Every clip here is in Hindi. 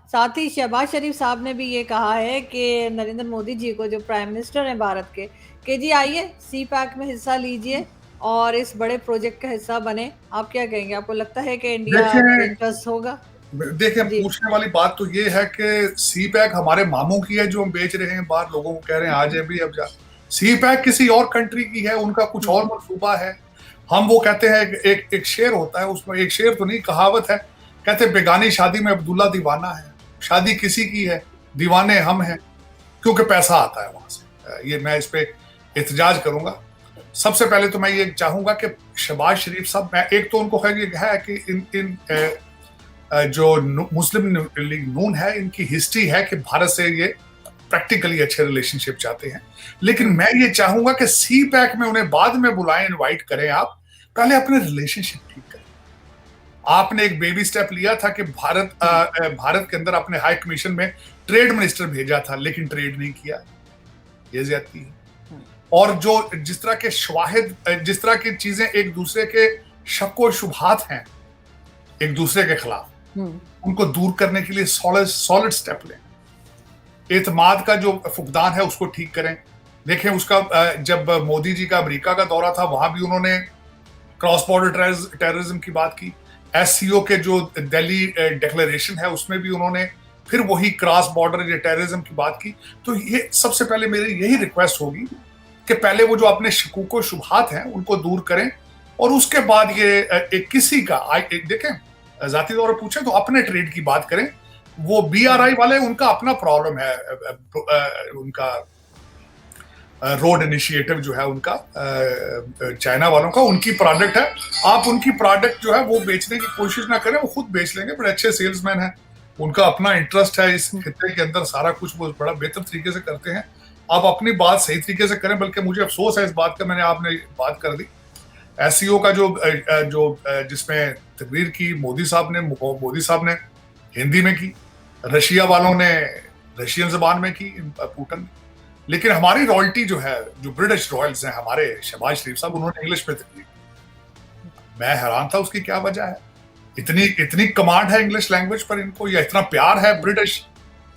साथ ही शहबाज शरीफ साहब ने भी ये कहा है कि नरेंद्र मोदी जी को, जो प्राइम मिनिस्टर हैं भारत के, कि जी आइए सी पैक में हिस्सा लीजिए और इस बड़े प्रोजेक्ट का हिस्सा बने। आप क्या कहेंगे? आपको लगता है कि इंडिया को देखिए इंटरेस्ट होगा? देखिए जी। पूछने वाली बात तो ये है कि सी पैक हमारे मामू की है जो हम बेच रहे हैं बाहर, लोगों को कह रहे हैं आज भी अब जा। सी पैक किसी और कंट्री की है, उनका कुछ और मंसूबा है। हम वो कहते हैं एक शेर होता है, उसमें एक शेर तो नहीं कहावत है, कहते बेगानी शादी में अब्दुल्ला दीवाना है। शादी किसी की है, दीवाने हम हैं, क्योंकि पैसा आता है वहां से। ये मैं इस पे एहतजाज करूंगा। सबसे पहले तो मैं ये चाहूंगा कि शहबाज शरीफ साहब, मैं एक तो उनको है कि इन जो मुस्लिम लीग नून है, इनकी हिस्ट्री है कि भारत से ये प्रैक्टिकली अच्छे रिलेशनशिप चाहते हैं। लेकिन मैं ये चाहूंगा कि सी पैक में उन्हें बाद में बुलाएं, इनवाइट करें। आप पहले अपने रिलेशनशिप ठीक करें। आपने एक बेबी स्टेप लिया था कि भारत के अंदर अपने हाई कमीशन में ट्रेड मिनिस्टर भेजा था, लेकिन ट्रेड नहीं किया। ये ज्यादती है। और जो जिस तरह के शवाहिद, जिस तरह की चीजें एक दूसरे के शक व शुबहात हैं एक दूसरे के खिलाफ, उनको दूर करने के लिए सॉलिड स्टेप लें। एतमाद का जो फुकदान है उसको ठीक करें। देखें उसका जब मोदी जी का अमेरिका का दौरा था, वहां भी उन्होंने क्रॉस बॉर्डर टेररिज्म की बात की। एससीओ के जो दिल्ली डिक्लेरेशन है उसमें भी उन्होंने फिर वही क्रॉस बॉर्डर टेररिज्म की बात की। तो ये सबसे पहले मेरी यही रिक्वेस्ट होगी कि पहले वो जो अपने शकूक व शुबहात हैं उनको दूर करें, और उसके बाद ये किसी का देखें, जाती तौर पर पूछें तो अपने ट्रेड की बात करें। वो BRI वाले, उनका अपना प्रॉब्लम है, उनका रोड इनिशिएटिव जो है उनका, चाइना वालों का, उनकी प्रोडक्ट है। आप उनकी प्रोडक्ट जो है वो बेचने की कोशिश ना करें, वो खुद बेच लेंगे, बड़े अच्छे सेल्समैन हैं, उनका अपना इंटरेस्ट है इस खिते के अंदर, सारा कुछ वो बड़ा बेहतर तरीके से करते हैं। आप अपनी बात सही तरीके से करें। बल्कि मुझे अफसोस है इस बात का, मैंने आपने बात कर दी एससीओ का, जो जिसमें तकरीर की मोदी साहब ने हिंदी में की, रशिया वालों ने रशियन जबान में की, पुतिन। लेकिन हमारी रॉयल्टी जो है, जो ब्रिटिश रॉयल्स हैं हमारे, शहबाज शरीफ साहब, उन्होंने इंग्लिश में तकरीर की। मैं हैरान था उसकी क्या वजह है। इतनी कमांड है इंग्लिश लैंग्वेज पर इनको, या इतना प्यार है ब्रिटिश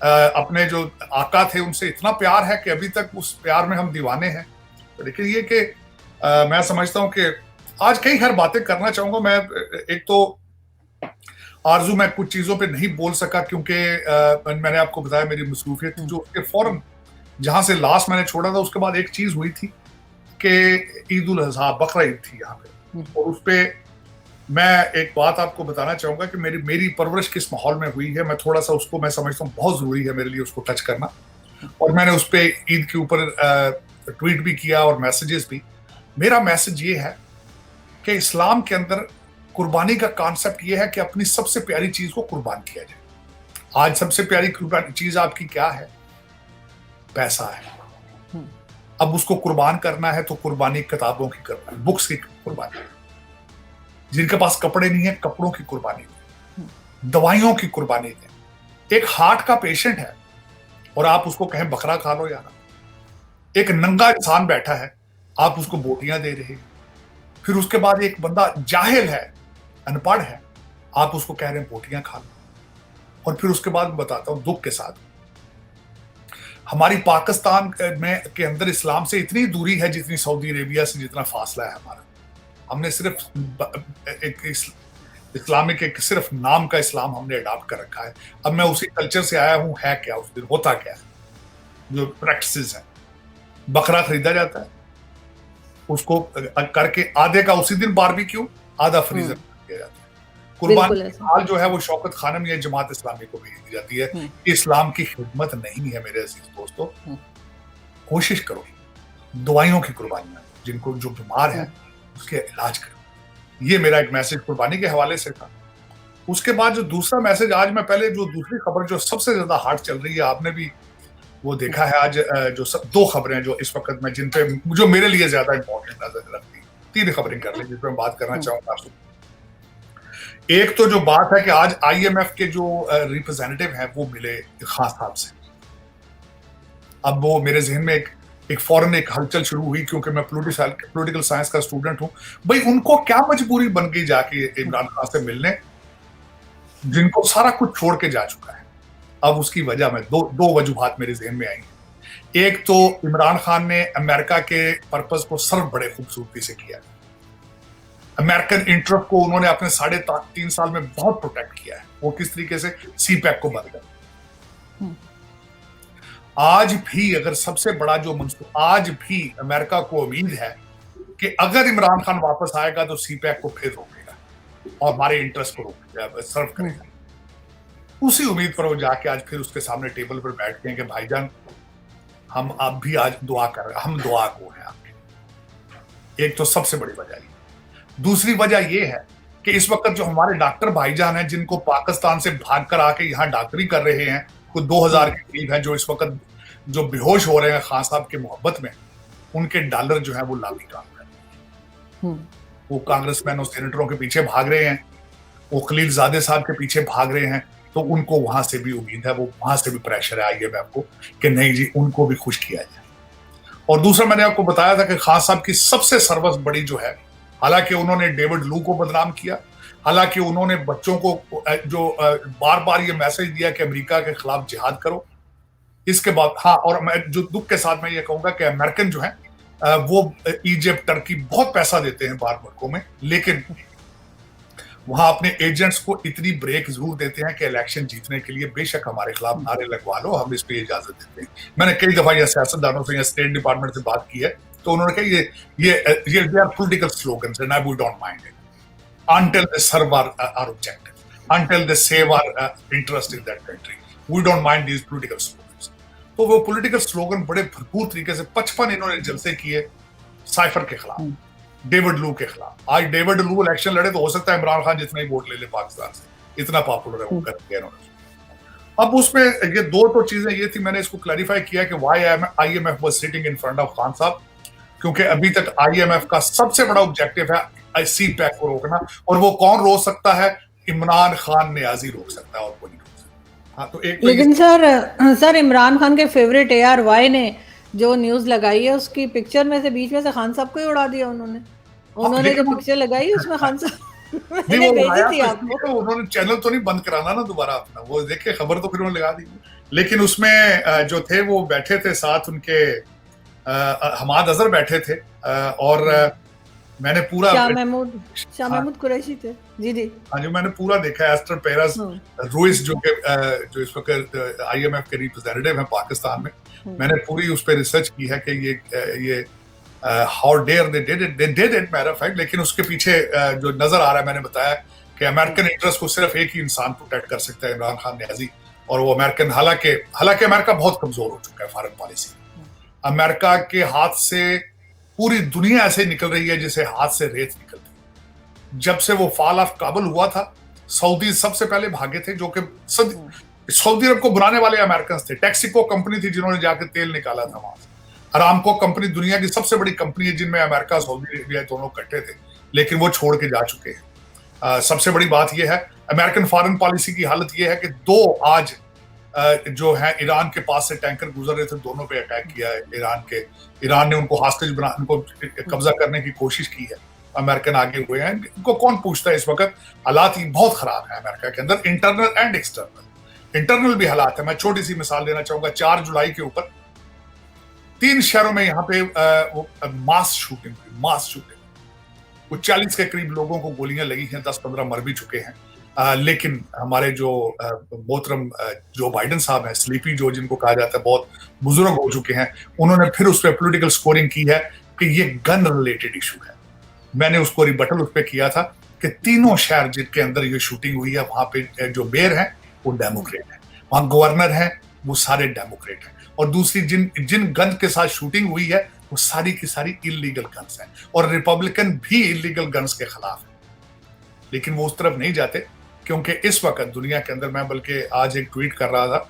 अपने जो आका थे उनसे, इतना प्यार है कि अभी तक उस प्यार में हम दीवाने हैं। लेकिन ये कि मैं समझता हूं कि आज कई हर बातें करना चाहूंगा मैं। एक तो आरजू, मैं कुछ चीजों पे नहीं बोल सका क्योंकि मैंने आपको बताया मेरी मसरूफियत थी। जो उसके फौरन जहां से लास्ट मैंने छोड़ा था उसके बाद एक चीज हुई थी कि ईद उल अजहा, बकरा ईद थी यहाँ पे, और उस पे मैं एक बात आपको बताना चाहूंगा कि मेरी परवरिश किस माहौल में हुई है। मैं थोड़ा सा उसको, मैं समझता हूँ बहुत जरूरी है मेरे लिए उसको टच करना। और मैंने उस पे ईद के ऊपर ट्वीट भी किया और मैसेजेस भी। मेरा मैसेज ये है कि इस्लाम के अंदर कुर्बानी का कॉन्सेप्ट ये है कि अपनी सबसे प्यारी चीज को कुर्बान किया जाए। आज सबसे प्यारी चीज आपकी क्या है? पैसा है। अब उसको कुर्बान करना है तो कुर्बानी किताबों की कुर्बानी, बुक्स की कुर्बानी। जिनके पास कपड़े नहीं है, कपड़ों की कुर्बानी दें, दवाइयों की कुर्बानी दें। एक हार्ट का पेशेंट है और आप उसको कहें बकरा खा लो यार। एक नंगा इंसान बैठा है, आप उसको बोटियां दे रहे हैं। फिर उसके बाद एक बंदा जाहिल है, अनपढ़ है, आप उसको कह रहे हैं बोटियां खा लो। और फिर उसके बाद मैं बताता हूं दुख के साथ, हमारी पाकिस्तान में के अंदर इस्लाम से इतनी दूरी है जितनी सऊदी अरेबिया से जितना फासला है हमारा। हमने सिर्फ एक इस्लामिक, एक सिर्फ नाम का इस्लाम हमने अडॉप्ट कर रखा है। अब मैं उसी कल्चर से आया हूं। है क्या उस दिन होता क्या है? जो प्रैक्टिसेस है, बकरा खरीदा जाता है, उसको करके आधे का उसी दिन बारबेक्यू, आधा फ्रीजर किया जाता है। कुर्बानी की हाल जो है वो शौकत खानम या जमात इस्लामी को भेज दी जाती है। इस्लाम की खिदमत नहीं है मेरे अजीज दोस्तों। कोशिश करो दवाइयों की कुर्बानी, जिनको जो बीमार है उसके इलाज करो। ये मेरा एक मैसेज कुर्बानी के हवाले से था। उसके बाद जो दूसरा मैसेज, आज मैं पहले जो दूसरी खबर जो सबसे ज्यादा हार्ट चल रही है, आपने भी वो देखा है आज, जो दो खबरें जो इस वक्त मैं जिन पे, जो मेरे लिए ज्यादा इंपॉर्टेंट नजर रखती, तीन खबरें कर ली जिस पर बात करना चाहूंगा आपसे। एक तो जो बात है कि आज IMF के जो रिप्रेजेंटेटिव हैं वो मिले खान साहब से। अब वो मेरे जहन में एक फौरन एक हलचल शुरू हुई, क्योंकि मैं पॉलिटिकल साइंस का स्टूडेंट हूं। भाई उनको क्या मजबूरी बन गई जाके इमरान खान से मिलने, जिनको सारा कुछ छोड़ के जा चुका है। अब उसकी वजह में दो वजूहात मेरे जहन में आई। एक तो इमरान खान ने अमेरिका के पर्पस को सर्व बड़े खूबसूरती से किया, अमेरिकन इंटरेस्ट को उन्होंने अपने 3.5 साल में बहुत प्रोटेक्ट किया है। वो किस तरीके से, सी पैक को बंद कर। आज भी अगर सबसे बड़ा जो आज भी अमेरिका को उम्मीद है कि अगर इमरान खान वापस आएगा तो सी पैक को फिर रोकेगा और हमारे इंटरेस्ट को रोकेगा, सर्व करेगा। उसी उम्मीद पर वो जाके आज फिर उसके सामने टेबल पर बैठ गए कि भाईजान हम अब भी आज दुआ कर रहे हैं, हम दुआ को हैं आपके। एक तो सबसे बड़ी वजह ये। दूसरी वजह ये है कि इस वक्त जो हमारे डॉक्टर भाईजान हैं जिनको पाकिस्तान से भागकर आके यहाँ डॉक्टरी कर रहे हैं, कुछ 2000 के करीब हैं जो इस वक्त जो बेहोश हो रहे हैं खान साहब की मोहब्बत में, उनके डॉलर जो है वो लाभी काम कर रहे हैं। वो कांग्रेसमैन और सेनेटरों के पीछे भाग रहे हैं, वो खलीलजादे साहब के पीछे भाग रहे हैं, तो उनको वहां से भी उम्मीद है, वो वहां से भी प्रेशर है IMF को कि नहीं जी उनको भी खुश किया जाए। और दूसरा मैंने आपको बताया था कि खान साहब की सबसे सर्वस बड़ी जो है, हालांकि उन्होंने डेविड लू को बदनाम किया, हालांकि उन्होंने बच्चों को जो बार बार ये मैसेज दिया कि अमेरिका के खिलाफ जिहाद करो, इसके बाद हाँ, और मैं जो दुख के साथ मैं ये कहूंगा कि अमेरिकन जो है वो इजिप्ट, टर्की बहुत पैसा देते हैं बाहर मुल्कों में, लेकिन वहां अपने एजेंट्स को इतनी ब्रेक जरूर देते हैं कि इलेक्शन जीतने के लिए बेशक हमारे खिलाफ नारे लगवा लो, हम इस पे इजाजत देते हैं। मैंने कई दफा ये सियासतदानों से या स्टेट डिपार्टमेंट से बात की है, तो उन्होंने कहा ये they are political slogans and we don't mind it until they serve our objective, until they save our interest in that country, we don't mind these political slogans। तो वो पॉलिटिकल स्लोगन बड़े भरपूर तरीके से 55 इन्होंने जलसे किए साइफर के खिलाफ, डेविड लू के खिलाफ। आज डेविड लू इलेक्शन लड़े तो हो सकता है इमरान खान जितना ही वोट ले ले पाकिस्तान से, इतना पॉपुलर है वो कर दिया इन्होंने। अब उसमें ये दो तो चीजें ये थी, मैंने इसको क्लैरिफाई किया कि why IMF was sitting in front of Khan साहब, क्योंकि अभी तक IMF का सबसे बड़ा ऑब्जेक्टिव है सी पैक को रोकना, और वो कौन रोक सकता है? इमरान खान नियाजी रोक सकता है और कोई नहीं रोक सकता। हाँ, तो एक लेकिन सर इमरान खान के फेवरेट ARY ने जो न्यूज लगाई है उसकी पिक्चर में से बीच में से खान साहब को ही उड़ा दिया उन्होंने जो पिक्चर लगाई उसमें खान साहब मैंने भेजी थी आपको। तो उन्होंने चैनल तो नहीं बंद कराना ना दोबारा अपना, वो देखे खबर तो फिर उन्होंने लगा दी। लेकिन उसमें जो थे वो बैठे थे साथ उनके हमाद अजहर बैठे थे, और मैंने पूरा शाह महमूद कुरैशी थे जी। हाँ जी, मैंने पूरा देखा। एस्टर पेरेस रूइस जो इस वक्त IMF के रिप्रेजेंटेटिव हैं पाकिस्तान में, मैंने पूरी उस पर रिसर्च की है कि ये how dare they did it matter of fact. लेकिन उसके पीछे जो नजर आ रहा है, मैंने बताया कि अमेरिकन इंटरेस्ट को सिर्फ एक ही इंसान प्रोटेक्ट कर सकता है, इमरान खान नियाजी। और वो अमेरिकन, हालांकि अमेरिका बहुत कमजोर हो चुका है फॉरेन पॉलिसी। अमेरिका के हाथ से पूरी दुनिया ऐसे निकल रही है जैसे हाथ से रेत निकलती है। जब से वो फॉल ऑफ काबुल हुआ था, सऊदी सबसे पहले भागे थे, जो कि सऊदी अरब को बुलाने वाले अमेरिकन थे। टेक्सिको कंपनी थी जिन्होंने जाकर तेल निकाला था वहां से। अरामको कंपनी दुनिया की सबसे बड़ी कंपनी है जिनमें अमेरिका सऊदी अरेबिया दोनों इकट्ठे थे, लेकिन वो छोड़ के जा चुके हैं। सबसे बड़ी बात यह है, अमेरिकन फॉरेन पॉलिसी की हालत यह है कि दो आज जो है ईरान के पास से टैंकर गुजर रहे थे, दोनों पे अटैक किया है ईरान ने उनको हॉस्टेज बना, उनको कब्जा करने की कोशिश की है। अमेरिकन आगे हुए हैं, इनको कौन पूछता है? इस वक्त हालात ही बहुत खराब है अमेरिका के अंदर, इंटरनल एंड एक्सटर्नल। इंटरनल भी हालात है। मैं छोटी सी मिसाल देना चाहूंगा। 4 जुलाई के ऊपर 3 शहरों में यहाँ पे मास शूटिंग वो 40 के करीब लोगों को गोलियां लगी हैं, 10-15 मर भी चुके हैं। लेकिन हमारे जो मोहतरम जो बाइडेन साहब हैं, स्लीपी जो जिनको कहा जाता है, बहुत बुजुर्ग हो चुके हैं, उन्होंने फिर उस पर पॉलिटिकल स्कोरिंग की है कि ये गन रिलेटेड इशू है। मैंने उसको रिबटल उस पर किया था कि तीनों शहर जिनके अंदर ये शूटिंग हुई है, वहां पे जो मेयर हैं वो डेमोक्रेट है, वहां गवर्नर हैं वो सारे डेमोक्रेट हैं, और दूसरी जिन गन के साथ शूटिंग हुई है वो सारी की सारी इलीगल गन्स हैं, और रिपब्लिकन भी इलीगल गन्स के खिलाफ है। लेकिन वो उस तरफ नहीं जाते, क्योंकि इस वक्त दुनिया के अंदर, मैं बल्कि आज एक ट्वीट कर रहा था,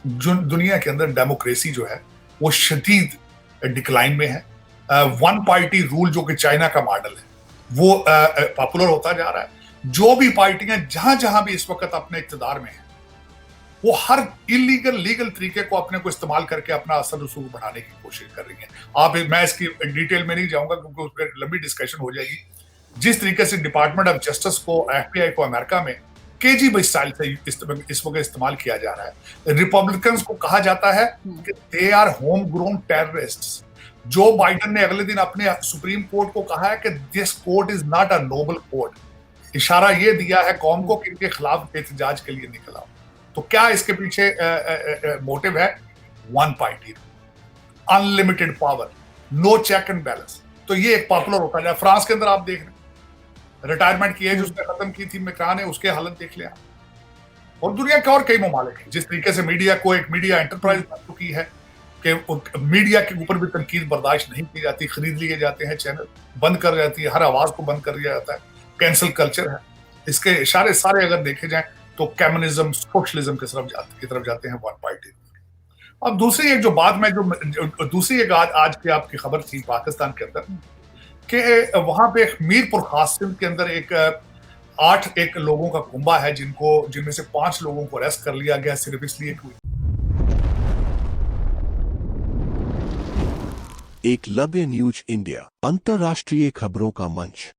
जो दुनिया के अंदर डेमोक्रेसी जो है वो शदीद डिक्लाइन में है। वन पार्टी रूल जो कि चाइना का मॉडल है वो पॉपुलर होता जा रहा है। जो भी पार्टियां जहां जहां भी इस वक्त अपने इक्तदार में है, वो हर इलीगल लीगल तरीके को अपने को इस्तेमाल करके अपना असर रसूख बढ़ाने की कोशिश कर रही है। मैं इसकी डिटेल में नहीं जाऊंगा क्योंकि उस पर लंबी डिस्कशन हो जाएगी। जिस तरीके से डिपार्टमेंट ऑफ जस्टिस को, FBI को अमेरिका में केजीबी स्टाइल से इस वक्त इस्तेमाल किया जा रहा है। रिपब्लिकन्स को कहा जाता है कि they are home grown terrorists. Joe Biden ने अगले दिन अपने सुप्रीम कोर्ट को कहा है कि this court is not a Nobel court. इशारा ये दिया है कौम को कि इनके खिलाफ एहतजाज के लिए निकला। तो क्या इसके पीछे मोटिव है? One party, unlimited power, no check and balance. तो ये एक पॉपुलर होता जाए। फ्रांस के अंदर आप देख रहे हैं, रिटायरमेंट की एज उसने खत्म की थी मैक्रान ने, उसके हालत देख लिया। और दुनिया के और कई ममालिक हैं जिस तरीके से मीडिया को एक मीडिया एंटरप्राइज बन चुकी है कि मीडिया के ऊपर भी तनकीद बर्दाश्त नहीं की जाती, खरीद लिए जाते हैं चैनल, बंद कर जाती है, हर आवाज को बंद कर दिया जाता है, कैंसिल कल्चर है। इसके इशारे सारे अगर देखे जाएं तो कम्युनिज्म, सोशलिज्म की तरफ जाते हैं, वन पार्टी। अब दूसरी एक जो बाद में जो दूसरी एक आज की आपकी खबर थी पाकिस्तान के अंदर कि वहां पे एक मीरपुर खास सिंध के अंदर एक 8 लोगों का कुंबा है जिनमें से 5 लोगों को अरेस्ट कर लिया गया सिर्फ इसलिए कि एकलव्य न्यूज इंडिया, अंतर्राष्ट्रीय खबरों का मंच।